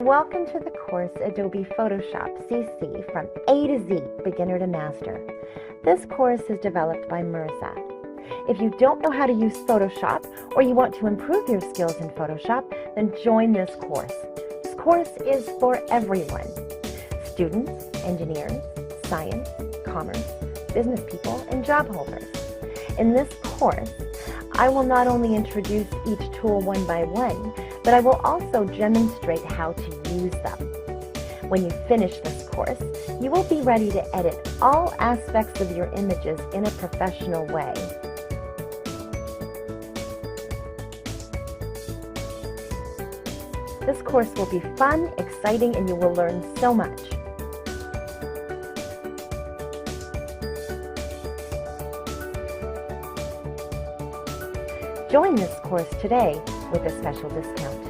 Welcome to the course Adobe Photoshop CC from A to Z, Beginner to Master. This course is developed by Mirza. If you don't know how to use Photoshop or you want to improve your skills in Photoshop, then join this course. This course is for everyone. Students, engineers, science, commerce, business people, and job holders. In this course, I will not only introduce each tool one by one, but I will also demonstrate how to use them. When you finish this course, you will be ready to edit all aspects of your images in a professional way. This course will be fun, exciting, and you will learn so much. Join this course today with a special discount.